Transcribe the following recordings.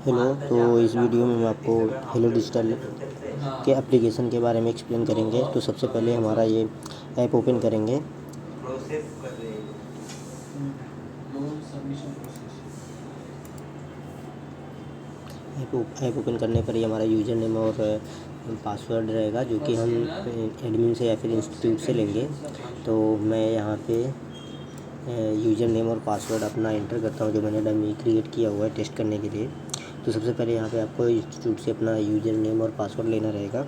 Hello. तो इस video में मैं आपको हेलो डिजिटल के एप्लीकेशन के बारे में एक्सप्लेन करेंगे। तो सबसे पहले हमारा ये ऐप ओपन करेंगे। प्रोसेस कर रहे हैं loan submission process. App open करने पर ये हमारा यूज़र नेम और पासवर्ड रहेगा, जो कि हम एडमिन से या फिर इंस्टीट्यूट से लेंगे। तो मैं यहाँ पे यूज़र नेम और पासवर्ड अपना एंटर करता हूँ, जो मैंने डमी क्रिएट किया हुआ है टेस्ट करने के लिए। तो सबसे पहले यहाँ पे आपको इंस्टीट्यूट से अपना यूज़र नेम और पासवर्ड लेना रहेगा।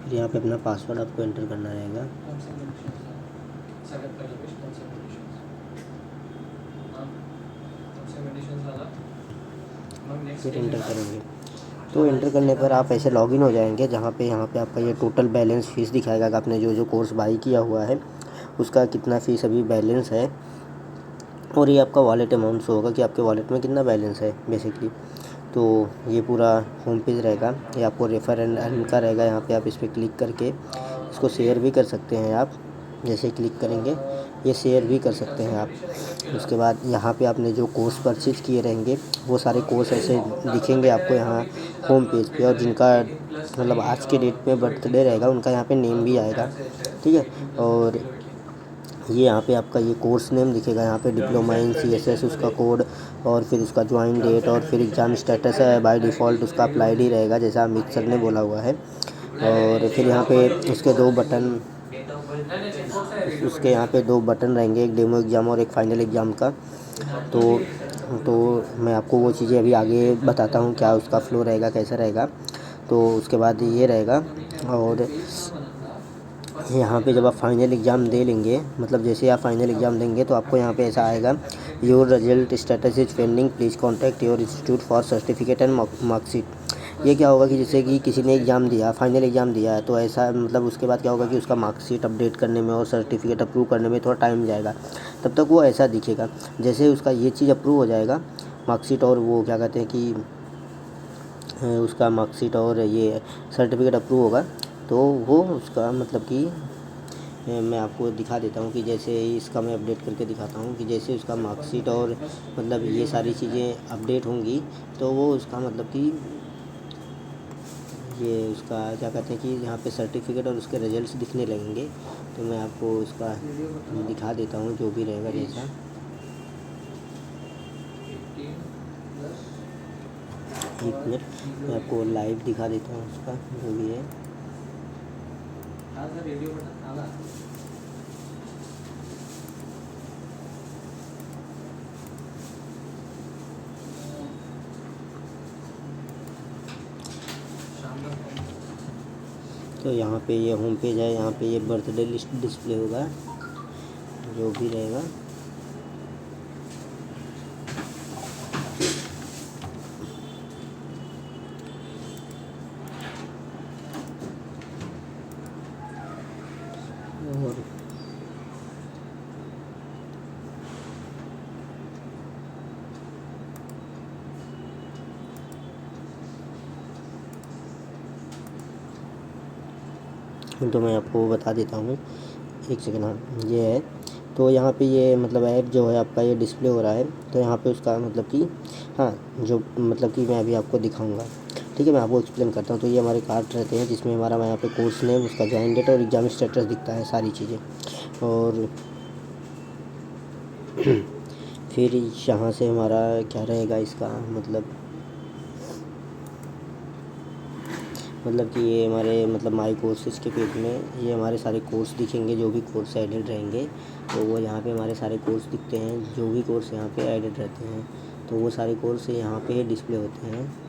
फिर यहाँ पे अपना पासवर्ड आपको एंटर करना रहेगा। फिर एंटर करेंगे तो एंटर करने पर आप ऐसे लॉगिन हो जाएंगे, जहाँ पे यहाँ पे आपका ये टोटल बैलेंस फ़ीस दिखाएगा कि आपने जो जो कोर्स बाई किया हुआ है उसका कितना फ़ीस अभी बैलेंस है, और ये आपका वॉलेट अमाउंट शो होगा कि आपके वॉलेट में कितना बैलेंस है बेसिकली। तो ये पूरा होम पेज रहेगा। ये आपको रेफ़र एंड अर्न का रहेगा। यहाँ पे आप इस पर क्लिक करके इसको शेयर भी कर सकते हैं। आप जैसे क्लिक करेंगे ये शेयर भी कर सकते हैं आप। उसके बाद यहाँ पे आपने जो कोर्स परचेज किए रहेंगे वो सारे कोर्स ऐसे दिखेंगे आपको यहाँ होम पेज पे, और जिनका मतलब आज के डेट में बर्थडे रहेगा उनका यहाँ पे नेम भी आएगा, ठीक है। और ये यहाँ पे आपका ये कोर्स नेम दिखेगा, यहाँ पे डिप्लोमा इन CSS उसका कोड, और फिर उसका ज्वाइन डेट, और फिर एग्ज़ाम स्टेटस है बाय डिफ़ॉल्ट उसका अप्लाइड ही रहेगा जैसा अमित सर ने बोला हुआ है। और फिर यहाँ पे उसके दो बटन उसके यहाँ पे दो बटन रहेंगे, एक डेमो एग्ज़ाम और एक फाइनल एग्ज़ाम का। तो तो मैं आपको वो चीज़ें अभी आगे बताता हूँ क्या उसका फ़्लो रहेगा, कैसा रहेगा। तो उसके बाद ये रहेगा। और यहाँ पे जब आप फाइनल एग्ज़ाम दे लेंगे, मतलब जैसे आप फाइनल एग्ज़ाम देंगे तो आपको यहाँ पे ऐसा आएगा, your result status is pending, please contact your institute for certificate and marksheet. ये क्या होगा कि जैसे कि किसी ने एग्ज़ाम दिया, फाइनल एग्ज़ाम दिया है, तो ऐसा मतलब उसके बाद क्या होगा कि उसका मार्कशीट अपडेट करने में और सर्टिफिकेट अप्रूव करने में थोड़ा टाइम जाएगा। तब तक वो ऐसा दिखेगा। जैसे उसका ये चीज़ अप्रूव हो जाएगा, मार्कशीट और वो क्या कहते हैं कि उसका मार्कशीट और ये सर्टिफिकेट अप्रूव होगा, तो वो उसका मतलब कि मैं आपको दिखा देता हूँ कि जैसे इसका मैं अपडेट करके दिखाता हूँ कि जैसे उसका मार्कशीट और मतलब ये सारी चीज़ें अपडेट होंगी, तो वो उसका मतलब कि ये उसका क्या कहते हैं कि यहाँ पे सर्टिफिकेट और उसके रिजल्ट्स दिखने लगेंगे। तो मैं आपको उसका दिखा देता हूँ जो भी रहेगा जैसा। एक मिनट मैं आपको लाइव दिखा देता हूँ उसका जो भी है। तो यहाँ पे ये होम पेज है, यहाँ पे ये बर्थडे लिस्ट डिस्प्ले होगा जो भी रहेगा। और तो मैं आपको बता देता हूँ, एक सेकेंड। हाँ ये है। तो यहाँ पे ये मतलब ऐप जो है आपका ये डिस्प्ले हो रहा है। तो यहाँ पे उसका मतलब कि हाँ जो मतलब कि मैं अभी आपको दिखाऊंगा, ठीक है। मैं आपको एक्सप्लेन करता हूँ। तो ये हमारे कार्ड रहते हैं जिसमें हमारा यहाँ पे कोर्स नेम, उसका ज्वाइन डेट और एग्ज़ाम स्टेटस दिखता है, सारी चीज़ें। और फिर यहाँ से हमारा क्या रहेगा इसका मतलब कि ये हमारे मतलब माई कोर्सेज़ के पेज में ये हमारे सारे कोर्स दिखेंगे, जो भी कोर्स एडेड रहेंगे। तो वो यहाँ पे हमारे सारे कोर्स दिखते हैं, जो भी कोर्स यहाँ पे एडेड रहते हैं, तो वो सारे कोर्स यहाँ पे डिस्प्ले होते हैं।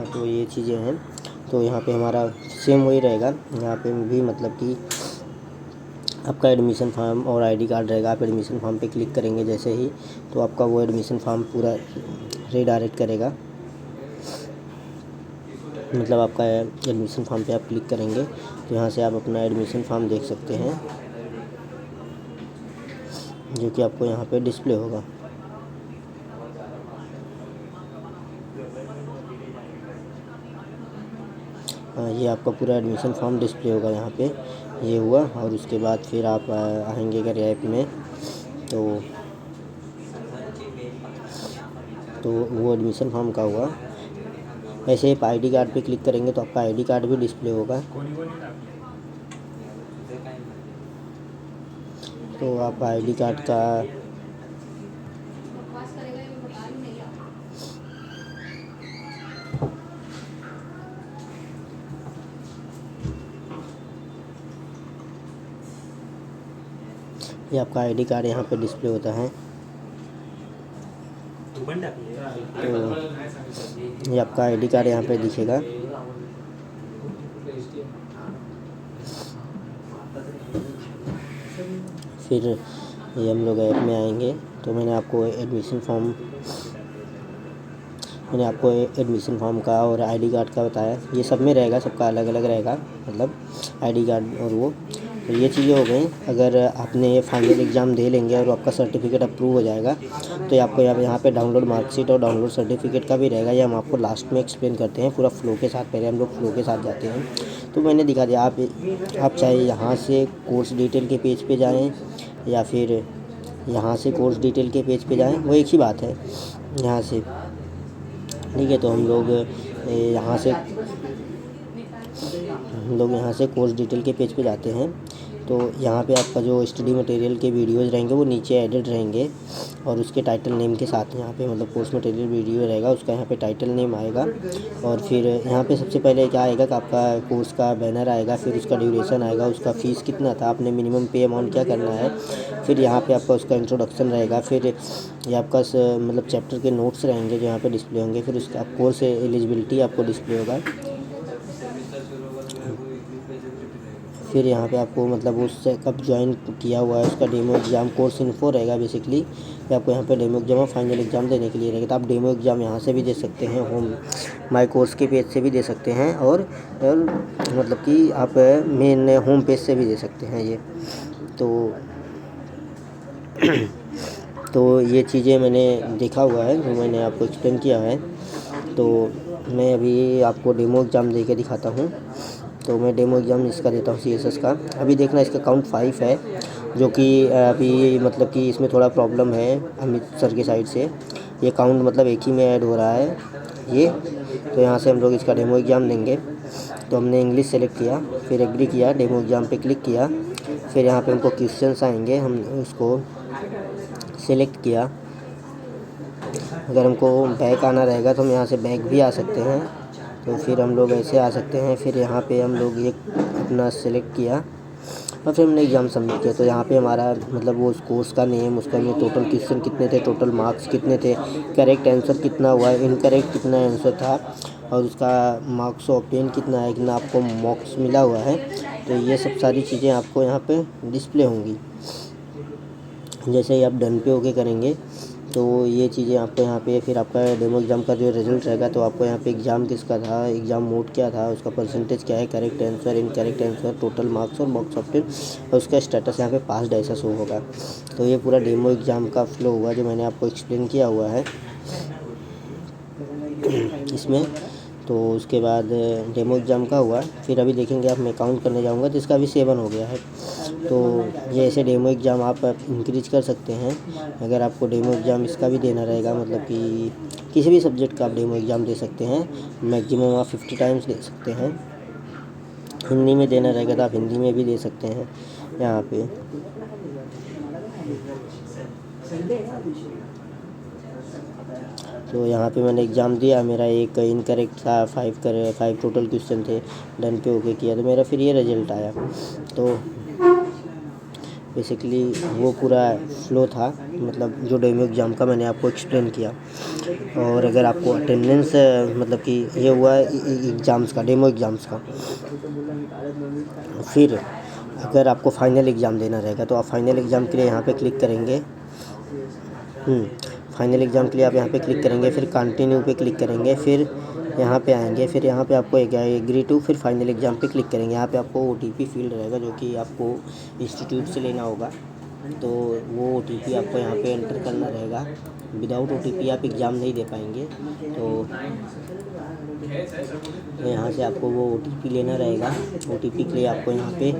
तो ये चीज़ें हैं। तो यहाँ पे हमारा सेम वही रहेगा, यहाँ पे भी मतलब कि आपका एडमिशन फॉर्म और आईडी कार्ड रहेगा। आप एडमिशन फॉर्म पे क्लिक करेंगे जैसे ही, तो आपका वो एडमिशन फॉर्म पूरा रीडायरेक्ट करेगा। मतलब आपका एडमिशन फॉर्म पे आप क्लिक करेंगे तो यहाँ से आप अपना एडमिशन फॉर्म देख सकते हैं, जो कि आपको यहाँ पे डिस्प्ले होगा। ये आपका पूरा एडमिशन फॉर्म डिस्प्ले होगा यहाँ पे। ये हुआ, और उसके बाद फिर आप आएंगे अगर ऐप में, तो वो एडमिशन फॉर्म का हुआ। ऐसे आप आईडी कार्ड पे क्लिक करेंगे तो आपका आईडी कार्ड भी डिस्प्ले होगा। तो आप आईडी कार्ड का ये आपका आईडी कार्ड यहाँ पे डिस्प्ले होता है। तो ये आपका आईडी कार्ड यहाँ पे दिखेगा। फिर ये हम लोग ऐप में आएंगे, तो मैंने आपको एडमिशन फॉर्म का और आईडी कार्ड का बताया। ये सब में रहेगा, सबका अलग अलग रहेगा, मतलब आईडी कार्ड और वो। तो ये चीज़ें हो गई। अगर आपने ये फाइनल एग्ज़ाम दे लेंगे और आपका सर्टिफिकेट अप्रूव हो जाएगा, तो ये आपको यहाँ पे डाउनलोड मार्कशीट और डाउनलोड सर्टिफिकेट का भी रहेगा। ये हम आपको लास्ट में एक्सप्लेन करते हैं पूरा फ्लो के साथ। पहले हम लोग फ्लो के साथ जाते हैं। तो मैंने दिखा दिया, आप चाहे यहाँ से कोर्स डिटेल के पेज पे जाएँ या फिर यहाँ से कोर्स डिटेल के पेज पे जाएँ, वो एक ही बात है यहाँ से। ठीक है, तो हम लोग यहाँ से कोर्स डिटेल के पेज पे जाते हैं। तो यहाँ पे आपका जो स्टडी मटेरियल के वीडियोज़ रहेंगे वो नीचे एडिट रहेंगे, और उसके टाइटल नेम के साथ यहाँ पे, मतलब कोर्स मटेरियल वीडियो रहेगा उसका यहाँ पे टाइटल नेम आएगा। और फिर यहाँ पे सबसे पहले क्या आएगा कि आपका कोर्स का बैनर आएगा, फिर उसका ड्यूरेशन आएगा, उसका फ़ीस कितना था, आपने मिनिमम पे अमाउंट क्या करना है। फिर यहाँ पे आपका उसका इंट्रोडक्शन रहेगा। फिर ये आपका मतलब चैप्टर के नोट्स रहेंगे जो यहाँ पे डिस्प्ले होंगे। फिर उसका कोर्स एलिजिबिलिटी आपको डिस्प्ले होगा। फिर यहाँ पे आपको मतलब उससे कब ज्वाइन किया हुआ है, उसका डेमो एग्ज़ाम कोर्स इन्फो रहेगा बेसिकली। कि आपको यहाँ पे डेमो एग्ज़ाम और फाइनल एग्ज़ाम देने के लिए रहेगा। तो आप डेमो एग्ज़ाम यहाँ से भी दे सकते हैं, होम माई कोर्स के पेज से भी दे सकते हैं, और मतलब कि आप मेन होम पेज से भी दे सकते हैं ये। तो ये चीज़ें मैंने देखा हुआ है, जो मैंने आपको एक्सप्लेन किया है। तो मैं अभी आपको डेमो एग्ज़ाम दे के दिखाता हूँ। तो मैं डेमो एग्ज़ाम इसका देता हूँ CSS का। अभी देखना, इसका काउंट 5 है, जो कि अभी मतलब कि इसमें थोड़ा प्रॉब्लम है अमित सर की साइड से। ये काउंट मतलब एक ही में ऐड हो रहा है ये। तो यहाँ से हम लोग इसका डेमो एग्ज़ाम देंगे। तो हमने इंग्लिश सेलेक्ट किया, फिर एग्री किया, डेमो एग्ज़ाम पे क्लिक किया। फिर यहाँ पे हमको क्वेश्चंस आएंगे, हम उसको सेलेक्ट किया। अगर हमको बैक आना रहेगा तो हम यहाँ से बैक भी आ सकते हैं। तो फिर हम लोग ऐसे आ सकते हैं। फिर यहाँ पे हम लोग ये अपना सेलेक्ट किया और फिर हमने एग्ज़ाम सबमिट किया। तो यहाँ पे हमारा मतलब वो उस कोर्स का नेम, उसका ये टोटल क्वेश्चन कितने थे, टोटल मार्क्स कितने थे, करेक्ट आंसर कितना हुआ, इनकरेक्ट कितना आंसर था, और उसका मार्क्स ऑब्टेन कितना है, कितना आपको मार्क्स मिला हुआ है। तो ये सब सारी चीज़ें आपको यहाँ पे डिस्प्ले होंगी। जैसे ही आप डन पे ओके करेंगे तो ये चीज़ें आपको यहाँ पे, फिर आपका डेमो एग्ज़ाम का जो रिज़ल्ट रहेगा, तो आपको यहाँ पे एग्ज़ाम किसका था, एग्ज़ाम मोड क्या था, उसका परसेंटेज क्या है, correct answer, incorrect answer, total marks और मार्क्स ऑब्टेन, और उसका स्टेटस यहाँ पे पास्ड ऐसा शो होगा। तो ये पूरा डेमो एग्ज़ाम का फ्लो हुआ जो मैंने आपको एक्सप्लेन किया हुआ है इसमें। तो उसके बाद डेमो एग्ज़ाम का हुआ। फिर अभी देखेंगे आप, मैं काउंट करने जाऊंगा तो इसका भी 7 हो गया है। तो ये ऐसे डेमो एग्ज़ाम आप इंक्रीज कर सकते हैं। अगर आपको डेमो एग्ज़ाम इसका भी देना रहेगा, मतलब कि किसी भी सब्जेक्ट का आप डेमो एग्ज़ाम दे सकते हैं, मैक्सिमम आप 50 टाइम्स दे सकते हैं। हिंदी में देना रहेगा तो आप हिंदी में भी दे सकते हैं यहाँ पे। तो यहाँ पे मैंने एग्ज़ाम दिया, मेरा एक इनकरेक्ट था, 5 टोटल क्वेश्चन थे, डन पे ओके किया, तो मेरा फिर ये रिज़ल्ट आया। तो बेसिकली वो पूरा फ्लो था, मतलब जो डेमो एग्ज़ाम का मैंने आपको एक्सप्लेन किया। और अगर आपको अटेंडेंस मतलब कि ये हुआ एग्ज़ाम्स का, डेमो एग्ज़ाम्स का, फिर अगर आपको फाइनल एग्ज़ाम देना रहेगा तो आप फाइनल एग्ज़ाम के लिए यहाँ पे क्लिक करेंगे। फाइनल एग्ज़ाम के लिए आप यहाँ पे क्लिक करेंगे, फिर कंटिन्यू पे क्लिक करेंगे, फिर यहाँ पे आएंगे, फिर यहाँ पे आपको एग्री टू, फिर फाइनल एग्ज़ाम पे क्लिक करेंगे। यहाँ पे आपको OTP फील्ड रहेगा जो कि आपको इंस्टीट्यूट से लेना होगा, तो वो OTP आपको यहाँ पे एंटर करना रहेगा। विदाउट OTP आप एग्ज़ाम नहीं दे पाएंगे, तो यहाँ से आपको वो OTP लेना रहेगा। OTP के लिए आपको यहाँ पे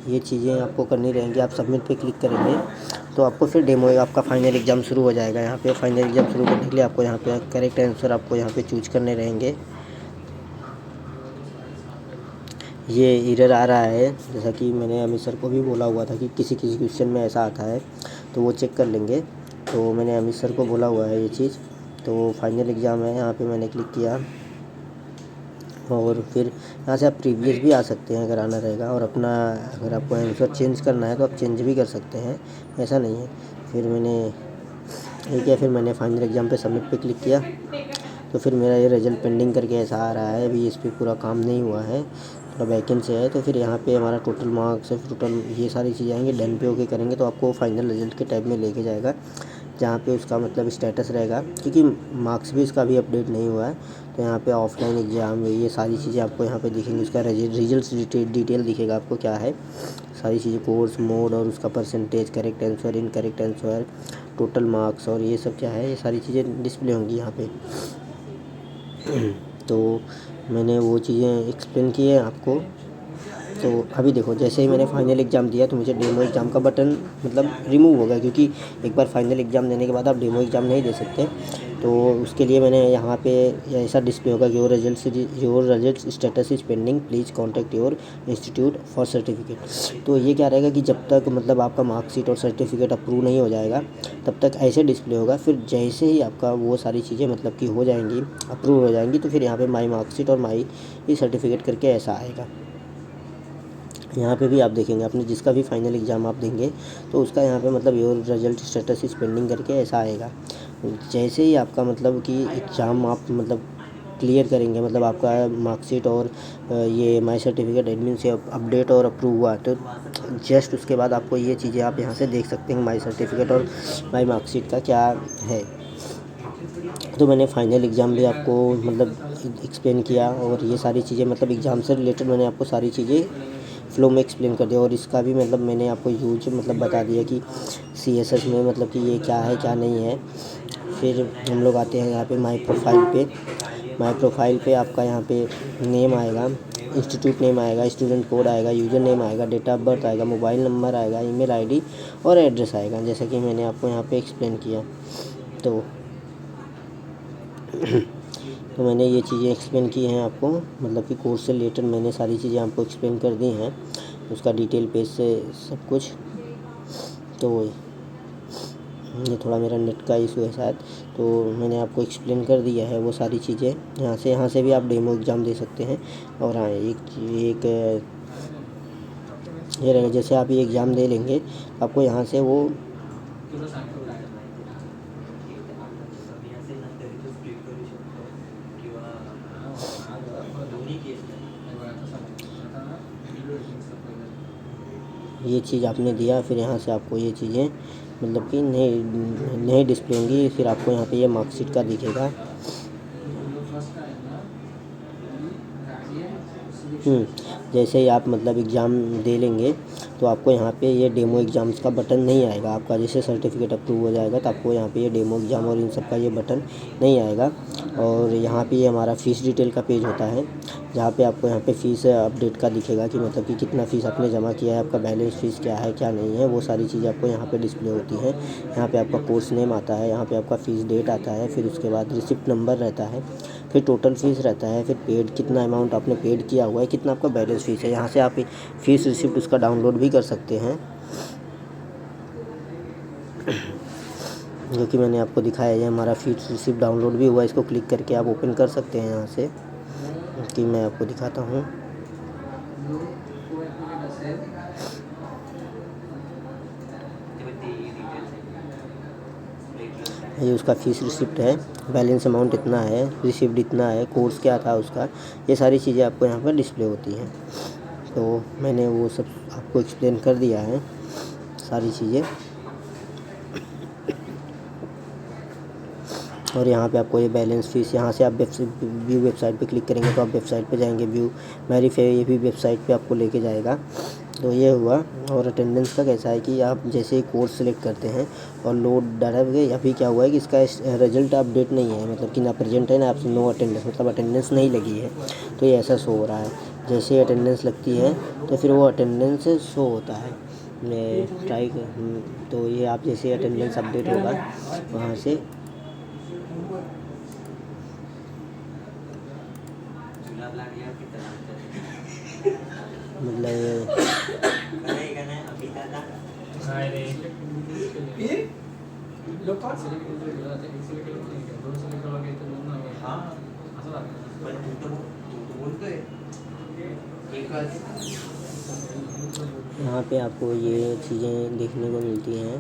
ये चीज़ें आपको करनी रहेंगी। आप सबमिट पे क्लिक करेंगे तो आपको फिर डेमो आपका फाइनल एग्ज़ाम शुरू हो जाएगा। यहाँ पे फाइनल एग्ज़ाम शुरू करने के लिए आपको यहाँ पे करेक्ट आंसर आपको यहाँ पे चूज करने रहेंगे। ये एरर आ रहा है, जैसा कि मैंने अमित सर को भी बोला हुआ था कि किसी किसी क्वेश्चन में ऐसा आता है, तो वो चेक कर लेंगे। तो मैंने अमित सर को बोला हुआ है ये चीज़। तो फाइनल एग्ज़ाम है, यहाँ पे मैंने क्लिक किया और फिर यहाँ से आप प्रीवियस भी आ सकते हैं अगर आना रहेगा, और अपना अगर आपको आंसर चेंज करना है तो आप चेंज भी कर सकते हैं, ऐसा नहीं है। फिर मैंने ये किया, फिर मैंने फाइनल एग्ज़ाम पे सबमिट पे क्लिक किया, तो फिर मेरा ये रिजल्ट पेंडिंग करके ऐसा आ रहा है। अभी इस पर पूरा काम नहीं हुआ है, थोड़ा बैकेंड से है। तो फिर यहाँ पे हमारा टोटल मार्क्स, टोटल ये सारी चीज़ें आएंगी। डन पे ओके करेंगे तो आपको फाइनल रिजल्ट के टैब में लेके जाएगा, जहाँ पे उसका मतलब स्टेटस रहेगा, क्योंकि मार्क्स भी इसका अभी अपडेट नहीं हुआ है। तो यहाँ पे ऑफलाइन एग्ज़ाम, ये सारी चीज़ें आपको यहाँ पे दिखेंगी। उसका रिजल्ट डिटेल दिखेगा आपको क्या है, सारी चीज़ें, कोर्स मोड और उसका percentage, correct answer, incorrect answer, total marks और ये सब क्या है, ये सारी चीज़ें डिस्प्ले होंगी यहाँ पे। तो मैंने वो चीज़ें एक्सप्लेन की है आपको। तो अभी देखो, जैसे ही मैंने फाइनल एग्ज़ाम दिया तो मुझे डेमो एग्ज़ाम का बटन मतलब रिमूव हो गया, क्योंकि एक बार फाइनल एग्ज़ाम देने के बाद आप डेमो एग्ज़ाम नहीं दे सकते। तो उसके लिए मैंने यहाँ पे ऐसा डिस्प्ले होगा कि your result status is pending, please contact your institute for certificate. तो ये क्या रहेगा कि जब तक मतलब आपका मार्कशीट और सर्टिफिकेट अप्रूव नहीं हो जाएगा तब तक ऐसे डिस्प्ले होगा। फिर जैसे ही आपका वो सारी चीज़ें मतलब कि हो जाएंगी, अप्रूव हो जाएंगी, तो फिर यहाँ पे माई मार्कशीट और माई सर्टिफिकेट करके ऐसा आएगा। यहाँ पे भी आप देखेंगे, आपने जिसका भी फाइनल एग्ज़ाम आप देंगे तो उसका यहाँ पे मतलब your result status is pending करके ऐसा आएगा। जैसे ही आपका मतलब कि एग्ज़ाम आप मतलब क्लियर करेंगे, मतलब आपका मार्कशीट और ये माई सर्टिफिकेट एडमिन से अपडेट और अप्रूव हुआ, तो जस्ट उसके बाद आपको ये चीज़ें आप यहाँ से देख सकते हैं, माई सर्टिफिकेट और माई मार्कशीट का क्या है। तो मैंने फाइनल एग्ज़ाम भी आपको मतलब एक्सप्लेन किया, और ये सारी चीज़ें मतलब एग्ज़ाम से रिलेटेड मैंने आपको सारी चीज़ें फ्लो में एक्सप्लेन कर दिया। और इसका भी मतलब मैंने आपको यूज मतलब बता दिया कि CSS में मतलब कि ये क्या है क्या नहीं है। फिर हम लोग आते हैं यहाँ पे माई प्रोफाइल पे आपका यहाँ पे नेम आएगा, इंस्टीट्यूट नेम आएगा, स्टूडेंट कोड आएगा, यूज़र नेम आएगा, डेट ऑफ बर्थ आएगा, मोबाइल नंबर आएगा, ईमेल ID और एड्रेस आएगा, जैसा कि मैंने आपको यहाँ पे एक्सप्लेन किया। तो मैंने ये चीज़ें एक्सप्लेन की हैं आपको, मतलब कि कोर्स से रिलेटेड मैंने सारी चीज़ें आपको एक्सप्लेन कर दी हैं, उसका डिटेल पेज से सब कुछ। तो ये थोड़ा मेरा नेट का इशू है शायद, तो मैंने आपको एक्सप्लेन कर दिया है वो सारी चीज़ें। यहाँ से भी आप डेमो एग्ज़ाम दे सकते हैं। और हाँ, एक ये रहेगा, जैसे आप ये एग्ज़ाम दे लेंगे आपको यहाँ से वो ये चीज़ आपने दिया, फिर यहाँ से आपको ये चीज़ें मतलब कि नहीं डिस्प्ले होंगी। फिर आपको यहाँ पे ये मार्कशीट का दिखेगा। जैसे ही आप मतलब एग्ज़ाम दे लेंगे तो आपको यहाँ पे ये डेमो एग्ज़ाम्स का बटन नहीं आएगा। आपका जैसे सर्टिफिकेट अप्रूव हो जाएगा तो आपको यहाँ पे ये डेमो एग्ज़ाम और इन सब का ये बटन नहीं आएगा। और यहाँ पे ये हमारा फ़ीस डिटेल का पेज होता है, जहाँ पे आपको यहाँ पे फ़ीस अपडेट का दिखेगा कि मतलब कि कितना फ़ीस आपने जमा किया है, आपका बैलेंस फ़ीस क्या है क्या नहीं है, वो सारी चीज़ें आपको यहाँ पे डिस्प्ले होती है। यहाँ पे आपका कोर्स नेम आता है, यहाँ पे आपका फ़ीस डेट आता है, फिर उसके बाद रिसिप्ट नंबर रहता है, फिर टोटल फ़ीस रहता है, फिर पेड कितना अमाउंट आपने पेड किया हुआ है, कितना आपका बैलेंस फ़ीस है। यहाँ से आप फ़ीस रिसिप्ट उसका डाउनलोड भी कर सकते हैं। जो कि मैंने आपको दिखाया है। हमारा फीस रिसिप्ट डाउनलोड भी हुआ है, इसको क्लिक करके आप ओपन कर सकते हैं यहाँ से, कि मैं आपको दिखाता हूँ। ये उसका फ़ीस रिसिप्ट है, बैलेंस अमाउंट इतना है, रिसिप्ट इतना है, कोर्स क्या था उसका, ये सारी चीज़ें आपको यहाँ पर डिस्प्ले होती हैं। तो मैंने वो सब आपको एक्सप्लेन कर दिया है सारी चीज़ें। और यहाँ पे आपको ये बैलेंस फ़ीस, यहाँ से आप व्यू वेबसाइट पे क्लिक करेंगे तो आप वेबसाइट पे जाएंगे, व्यू वेरीफाई ये भी वेबसाइट पे आपको लेके जाएगा। तो ये हुआ। और अटेंडेंस का कैसा है कि आप जैसे ही कोर्स सेलेक्ट करते हैं और लोड डाटा गए, अभी क्या हुआ है कि इसका रिजल्ट अपडेट नहीं है, मतलब कि ना प्रेजेंट है ना आपसे नो अटेंडेंस, मतलब अटेंडेंस नहीं लगी है, तो ये ऐसा शो हो रहा है। जैसे ही अटेंडेंस लगती है तो फिर वो अटेंडेंस शो होता है। मैं ट्राई तो ये आप जैसे अटेंडेंस अपडेट होगा वहाँ से मतलब यहाँ पे आपको ये चीज़ें देखने को मिलती हैं।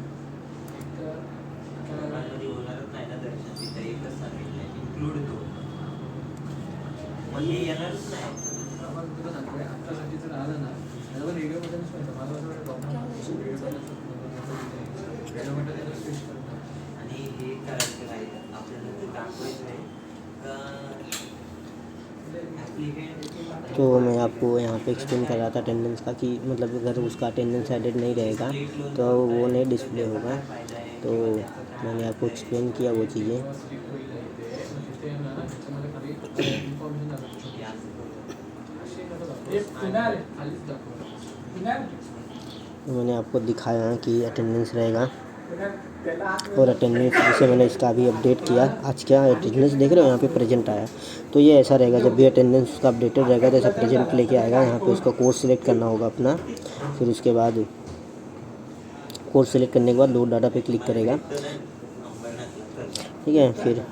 तो मैं आपको यहाँ पे एक्सप्लेन कर रहा था अटेंडेंस का, कि मतलब अगर उसका अटेंडेंस एडेड नहीं रहेगा तो वो नहीं डिस्प्ले होगा। तो मैंने आपको एक्सप्लेन किया वो चीज़ें। तो मैंने आपको दिखाया कि अटेंडेंस रहेगा, और अटेंडेंस जैसे मैंने इसका अभी अपडेट किया, आज क्या अटेंडेंस देख रहे हो यहाँ पे प्रेजेंट आया। तो ये ऐसा रहेगा, जब भी अटेंडेंस का अपडेटेड रहेगा तो ऐसा प्रेजेंट लेके आएगा। यहाँ पे उसका कोर्स सिलेक्ट करना होगा अपना, फिर उसके बाद कोर्स सिलेक्ट करने के बाद लोड डाटा पे क्लिक करेगा, ठीक है। फिर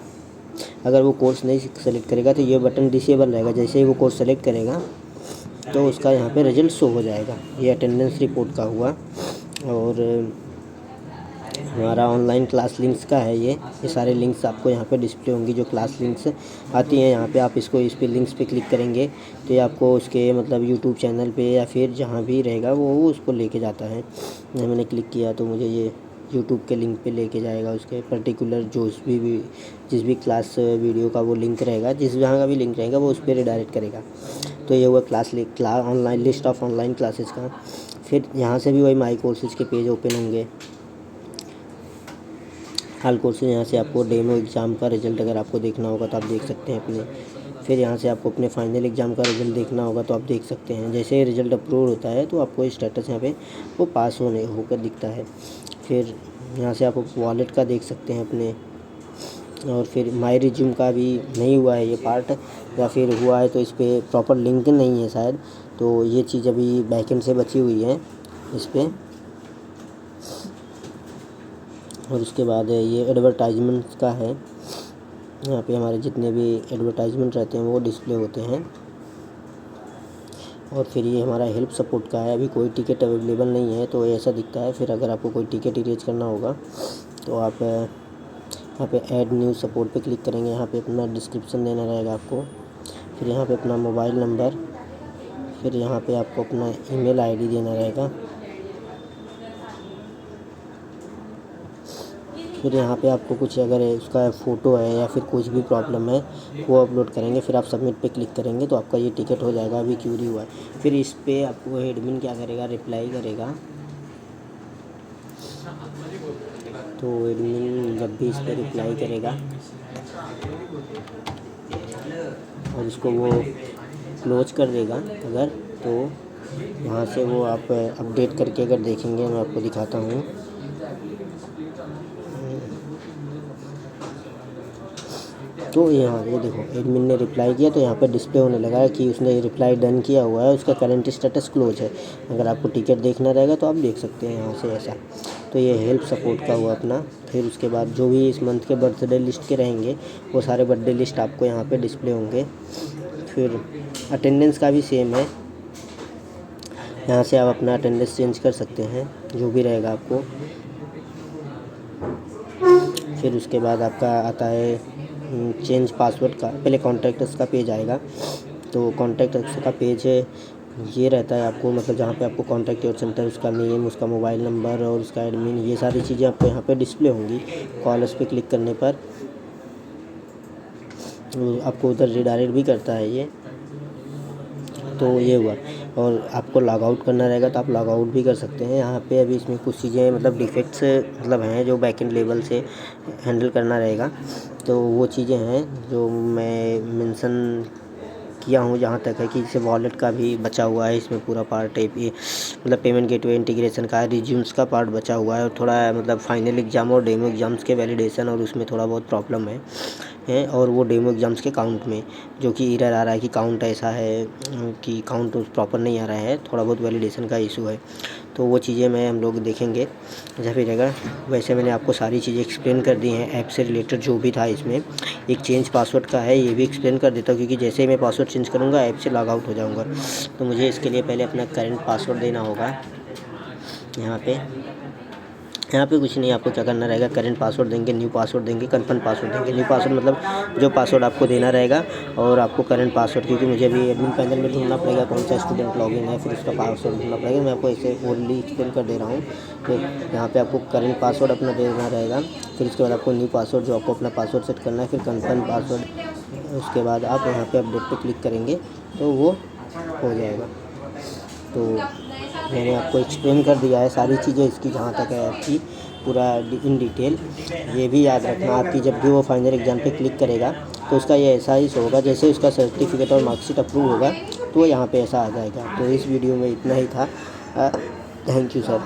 अगर वो कोर्स नहीं सेलेक्ट करेगा तो ये बटन डिसेबल रहेगा। जैसे ही वो कोर्स सेलेक्ट करेगा तो उसका यहाँ पे रिजल्ट शो हो जाएगा। ये अटेंडेंस रिपोर्ट का हुआ। और हमारा ऑनलाइन क्लास लिंक्स का है ये सारे लिंक्स आपको यहाँ पे डिस्प्ले होंगी, जो क्लास लिंक्स आती हैं यहाँ पे। आप इसको इस पे लिंक्स पे क्लिक करेंगे तो ये आपको उसके मतलब यूट्यूब चैनल पे या फिर जहाँ भी रहेगा वो उसको लेके जाता है। मैंने क्लिक किया तो मुझे ये यूट्यूब के लिंक पे लेके जाएगा, उसके पर्टिकुलर जिस भी क्लास वीडियो का वो लिंक रहेगा, जहाँ का भी लिंक रहेगा वो उस पर रिडायरेक्ट करेगा। तो ये हुआ class online list of online classes का। फिर यहाँ से भी वही माई कोर्सेज के पेज ओपन होंगे, हाल कोर्सेज। यहाँ से आपको डेमो एग्ज़ाम का रिज़ल्ट अगर आपको देखना होगा तो आप देख सकते हैं अपने। फिर यहाँ से आपको अपने फाइनल एग्ज़ाम का रिज़ल्ट देखना होगा तो आप देख सकते हैं। जैसे ही रिज़ल्ट अपलोड होता है तो आपको स्टेटस यहाँ पे वो पास होकर दिखता है। फिर यहाँ से आप वॉलेट का देख सकते हैं अपने। और फिर माई रिज्यूम का भी नहीं हुआ है ये पार्ट, या फिर हुआ है तो इस पर प्रॉपर लिंक नहीं है शायद, तो ये चीज़ अभी बैकएंड से बची हुई है इस पर। और उसके बाद ये एडवर्टाइजमेंट का है, यहाँ पे हमारे जितने भी एडवर्टाइजमेंट रहते हैं वो डिस्प्ले होते हैं। और फिर ये हमारा हेल्प सपोर्ट का है, अभी कोई टिकट अवेलेबल नहीं है तो ऐसा दिखता है। फिर अगर आपको कोई टिकट इरेज करना होगा तो आप यहाँ पे ऐड न्यू सपोर्ट पे क्लिक करेंगे। यहाँ पे अपना डिस्क्रिप्शन देना रहेगा आपको, फिर यहाँ पे अपना मोबाइल नंबर, फिर यहाँ पे आपको अपना ईमेल आईडी देना रहेगा। फिर यहाँ पे आपको कुछ अगर उसका फ़ोटो है या फिर कुछ भी प्रॉब्लम है वो अपलोड करेंगे। फिर आप सबमिट पे क्लिक करेंगे तो आपका ये टिकट हो जाएगा, अभी क्यूरी हुआ है। फिर इस पे आपको एडमिन क्या करेगा, रिप्लाई करेगा। तो एडमिन जब भी इस पर रिप्लाई करेगा और इसको वो क्लोज कर देगा अगर, तो वहाँ से वो आप अपडेट करके अगर देखेंगे, मैं आपको दिखाता हूँ। तो यहाँ ये देखो एडमिन ने रिप्लाई किया, तो यहाँ पे डिस्प्ले होने लगा है कि उसने रिप्लाई डन किया हुआ है, उसका करंट स्टेटस क्लोज है। अगर आपको टिकट देखना रहेगा तो आप देख सकते हैं यहाँ से ऐसा। तो ये हेल्प सपोर्ट का हुआ अपना। फिर उसके बाद जो भी इस मंथ के बर्थडे लिस्ट के रहेंगे वो सारे बर्थडे लिस्ट आपको यहाँ पे डिस्प्ले होंगे। फिर अटेंडेंस का भी सेम है, यहाँ से आप अपना अटेंडेंस चेंज कर सकते हैं जो भी रहेगा आपको। फिर उसके बाद आपका आता है चेंज पासवर्ड का। पहले कॉन्टैक्ट्स का पेज आएगा, तो कॉन्टैक्ट्स का पेज ये रहता है आपको, मतलब जहाँ पे आपको कॉन्टैक्ट योर सेंटर, उसका नेम, उसका मोबाइल नंबर और उसका एडमिन, ये सारी चीज़ें आपको यहाँ पे डिस्प्ले होंगी। कॉलर्स पे क्लिक करने पर आपको उधर रिडायरेक्ट भी करता है ये। तो ये हुआ। और आपको लॉग आउट करना रहेगा तो आप लॉग आउट भी कर सकते हैं। यहाँ पे अभी इसमें कुछ चीज़ें मतलब डिफेक्ट्स मतलब हैं जो बैकएंड लेवल से हैंडल करना रहेगा। तो वो चीज़ें हैं जो मैं मेंशन किया हूँ, जहाँ तक है कि जैसे वॉलेट का भी बचा हुआ है इसमें पूरा पार्ट है, ये मतलब पेमेंट गेटवे इंटीग्रेशन का, रिज्यूम्स का पार्ट बचा हुआ है, और थोड़ा मतलब फाइनल एग्ज़ाम और डेमो एग्ज़ाम्स के वैलिडेशन और उसमें थोड़ा बहुत प्रॉब्लम है। और वो डेमो एग्ज़ाम्स के काउंट में जो कि एरर आ रहा है कि काउंट ऐसा है कि काउंट प्रॉपर नहीं आ रहा है, थोड़ा बहुत वैलिडेशन का इशू है। तो वो चीज़ें मैं हम लोग देखेंगे जैसा भी रहेगा। वैसे मैंने आपको सारी चीज़ें एक्सप्लेन कर दी हैं, ऐप से रिलेटेड जो भी था इसमें। एक चेंज पासवर्ड का है, ये भी एक्सप्लेन कर देता हूँ, क्योंकि जैसे ही मैं पासवर्ड चेंज करूँगा ऐप से लॉग आउट हो जाऊँगा। तो मुझे इसके लिए पहले अपना करंट पासवर्ड देना होगा। यहाँ पे कुछ नहीं, आपको क्या करना रहेगा, करंट पासवर्ड देंगे, न्यू पासवर्ड देंगे, कन्फर्म पासवर्ड देंगे। न्यू पासवर्ड मतलब जो पासवर्ड आपको देना रहेगा, और आपको करंट पासवर्ड, क्योंकि मुझे अभी एडमिन पैनल में ढूंढना पड़ेगा कौन सा स्टूडेंट लॉगिन है, फिर उसका पासवर्ड ढूंढना पड़ेगा। मैं आपको ऐसे ओनली एक्सप्लेन कर दे रहा हूँ। तो यहाँ पे आपको करंट पासवर्ड अपना देना रहेगा। फिर उसके बाद आपको न्यू पासवर्ड, जो आपको अपना पासवर्ड सेट करना है, फिर कन्फर्म पासवर्ड। उसके बाद आप यहाँ पे अपडेट पे क्लिक करेंगे तो वो हो जाएगा। तो मैंने आपको एक्सप्लेन कर दिया है सारी चीज़ें इसकी, जहाँ तक है आपकी पूरा इन डिटेल। ये भी याद रखना, आपकी जब भी वो फाइनल एग्ज़ाम पे क्लिक करेगा तो उसका ये ऐसा ही होगा, जैसे उसका सर्टिफिकेट और मार्कशीट अप्रूव होगा तो यहाँ पे ऐसा आ जाएगा। तो इस वीडियो में इतना ही था। Thank you sir.